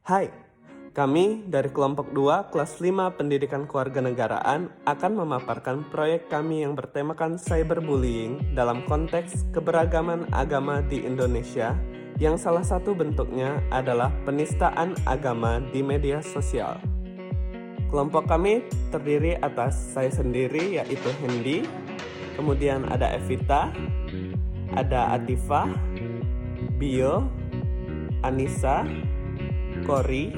Hai, kami dari kelompok 2 kelas 5 Pendidikan Kewarganegaraan akan memaparkan proyek kami yang bertemakan cyberbullying dalam konteks keberagaman agama di Indonesia yang salah satu bentuknya adalah penistaan agama di media sosial. Kelompok kami terdiri atas saya sendiri yaitu Hendy, kemudian ada Evita, ada Atifah, Bio, Anissa, Kori,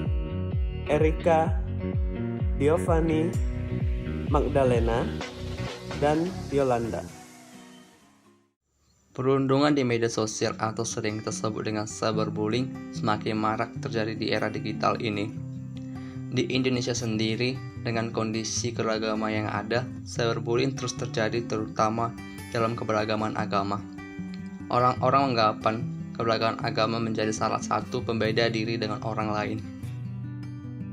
Erika, Diovani, Magdalena, dan Yolanda. Perundungan di media sosial atau sering disebut dengan cyberbullying semakin marak terjadi di era digital ini. Di Indonesia sendiri, dengan kondisi keragaman yang ada, cyberbullying terus terjadi terutama dalam keberagaman agama. Orang-orang menganggapan keberagaman agama menjadi salah satu pembeda diri dengan orang lain.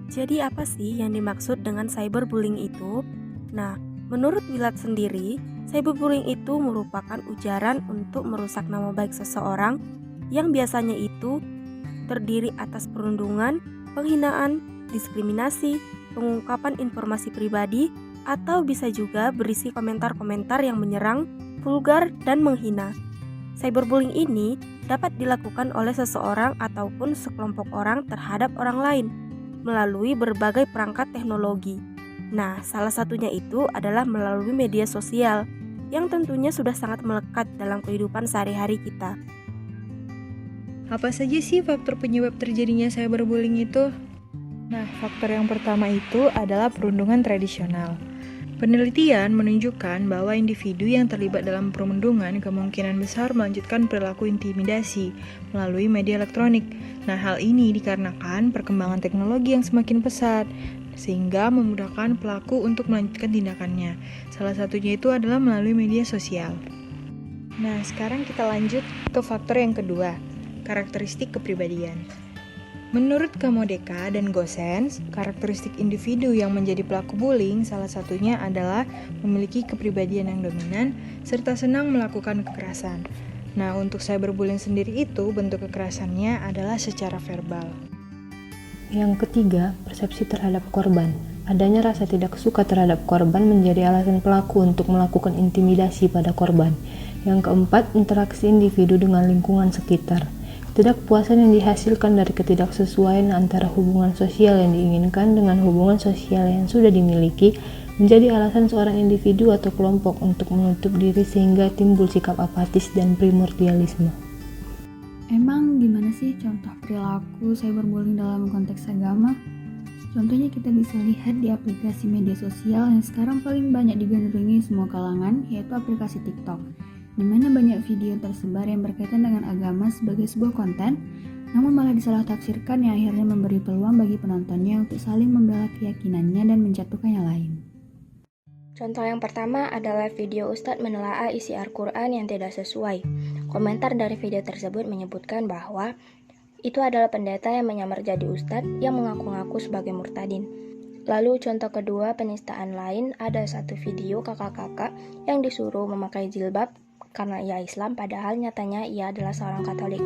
Jadi apa sih yang dimaksud dengan cyberbullying itu? Nah, menurut Wilat sendiri, cyberbullying itu merupakan ujaran untuk merusak nama baik seseorang yang biasanya itu terdiri atas perundungan, penghinaan, diskriminasi, pengungkapan informasi pribadi, atau bisa juga berisi komentar-komentar yang menyerang, vulgar, dan menghina. Cyberbullying ini dapat dilakukan oleh seseorang ataupun sekelompok orang terhadap orang lain melalui berbagai perangkat teknologi. Nah, salah satunya itu adalah melalui media sosial yang tentunya sudah sangat melekat dalam kehidupan sehari-hari kita. Apa saja sih faktor penyebab terjadinya cyberbullying itu? Nah, faktor yang pertama itu adalah perundungan tradisional. Penelitian menunjukkan bahwa individu yang terlibat dalam perundungan kemungkinan besar melanjutkan perilaku intimidasi melalui media elektronik. Nah, hal ini dikarenakan perkembangan teknologi yang semakin pesat, sehingga memudahkan pelaku untuk melanjutkan tindakannya. Salah satunya itu adalah melalui media sosial. Nah, sekarang kita lanjut ke faktor yang kedua, karakteristik kepribadian. Menurut Kamodeka dan Gosens, karakteristik individu yang menjadi pelaku bullying salah satunya adalah memiliki kepribadian yang dominan serta senang melakukan kekerasan. Nah, untuk cyberbullying sendiri itu bentuk kekerasannya adalah secara verbal. Yang ketiga, persepsi terhadap korban. Adanya rasa tidak suka terhadap korban menjadi alasan pelaku untuk melakukan intimidasi pada korban. Yang keempat, interaksi individu dengan lingkungan sekitar. Ketidakpuasan yang dihasilkan dari ketidaksesuaian antara hubungan sosial yang diinginkan dengan hubungan sosial yang sudah dimiliki menjadi alasan seorang individu atau kelompok untuk menutup diri sehingga timbul sikap apatis dan primordialisme. Emang gimana sih contoh perilaku cyberbullying dalam konteks agama? Contohnya kita bisa lihat di aplikasi media sosial yang sekarang paling banyak digandrungi semua kalangan, yaitu aplikasi TikTok, di mana banyak video tersebar yang berkaitan dengan agama sebagai sebuah konten, namun malah disalah-tafsirkan yang akhirnya memberi peluang bagi penontonnya untuk saling membela keyakinannya dan menjatuhkan yang lain. Contoh yang pertama adalah video Ustadz menelaah isi Al-Quran yang tidak sesuai. Komentar dari video tersebut menyebutkan bahwa itu adalah pendeta yang menyamar jadi Ustadz yang mengaku-ngaku sebagai murtadin. Lalu contoh kedua penistaan lain, ada satu video kakak-kakak yang disuruh memakai jilbab karena ia Islam, padahal nyatanya ia adalah seorang Katolik.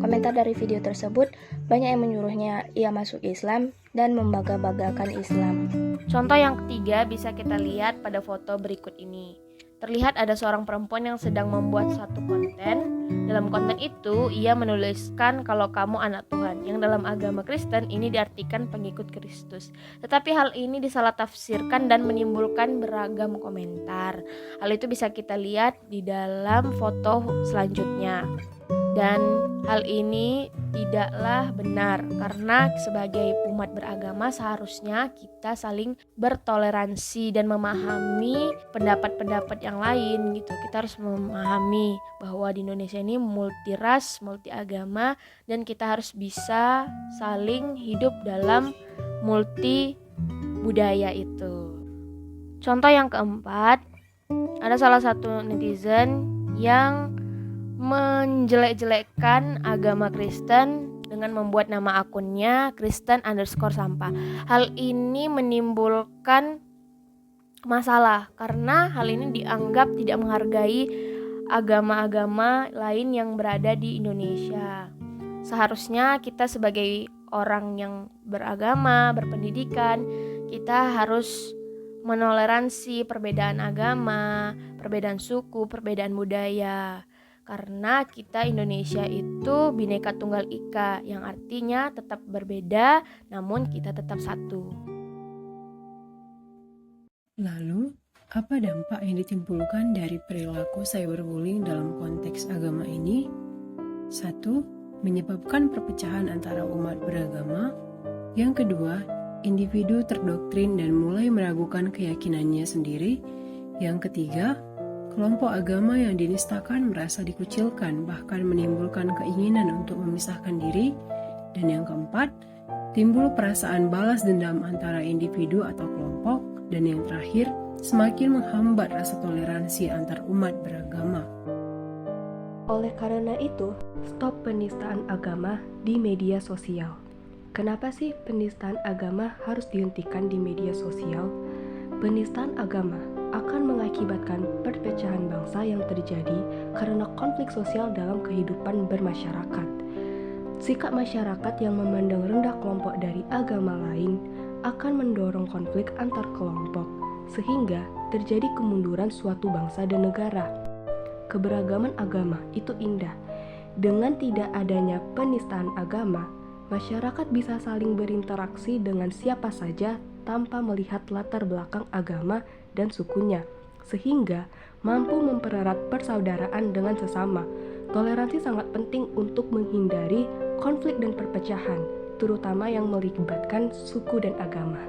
Komentar dari video tersebut, banyak yang menyuruhnya ia masuk Islam dan membangga-banggakan Islam. Contoh yang ketiga bisa kita lihat pada foto berikut ini. Terlihat ada seorang perempuan yang sedang membuat satu konten. Dalam konten itu, ia menuliskan kalau kamu anak Tuhan, yang dalam agama Kristen ini diartikan pengikut Kristus. Tetapi hal ini disalah-tafsirkan dan menimbulkan beragam komentar. Hal itu bisa kita lihat di dalam foto selanjutnya. Dan hal ini tidaklah benar, karena sebagai umat beragama seharusnya kita saling bertoleransi dan memahami pendapat-pendapat yang lain gitu. Kita harus memahami bahwa di Indonesia ini multiras, multiagama, dan kita harus bisa saling hidup dalam multi budaya itu. Contoh yang keempat, ada salah satu netizen yang menjelek-jelekkan agama Kristen dengan membuat nama akunnya Kristen_sampah. Hal ini menimbulkan masalah karena hal ini dianggap tidak menghargai agama-agama lain yang berada di Indonesia. Seharusnya kita sebagai orang yang beragama, berpendidikan, kita harus menoleransi perbedaan agama, perbedaan suku, perbedaan budaya. Karena kita Indonesia itu Bhinneka Tunggal Ika, yang artinya tetap berbeda namun kita tetap satu. Lalu, apa dampak yang ditimbulkan dari perilaku cyberbullying dalam konteks agama ini? 1. Menyebabkan perpecahan antara umat beragama. Yang kedua, individu terdoktrin dan mulai meragukan keyakinannya sendiri. Yang ketiga, kelompok agama yang dinistakan merasa dikucilkan, bahkan menimbulkan keinginan untuk memisahkan diri. Dan yang keempat, timbul perasaan balas dendam antara individu atau kelompok. Dan yang terakhir, semakin menghambat rasa toleransi antar umat beragama. Oleh karena itu, stop penistaan agama di media sosial. Kenapa sih penistaan agama harus dihentikan di media sosial? Penistaan agama akan mengakibatkan perpecahan bangsa yang terjadi karena konflik sosial dalam kehidupan bermasyarakat. Sikap masyarakat yang memandang rendah kelompok dari agama lain akan mendorong konflik antar kelompok, sehingga terjadi kemunduran suatu bangsa dan negara. Keberagaman agama itu indah. Dengan tidak adanya penistaan agama, masyarakat bisa saling berinteraksi dengan siapa saja tanpa melihat latar belakang agama dan sukunya, sehingga mampu mempererat persaudaraan dengan sesama. Toleransi sangat penting untuk menghindari konflik dan perpecahan, terutama yang melibatkan suku dan agama.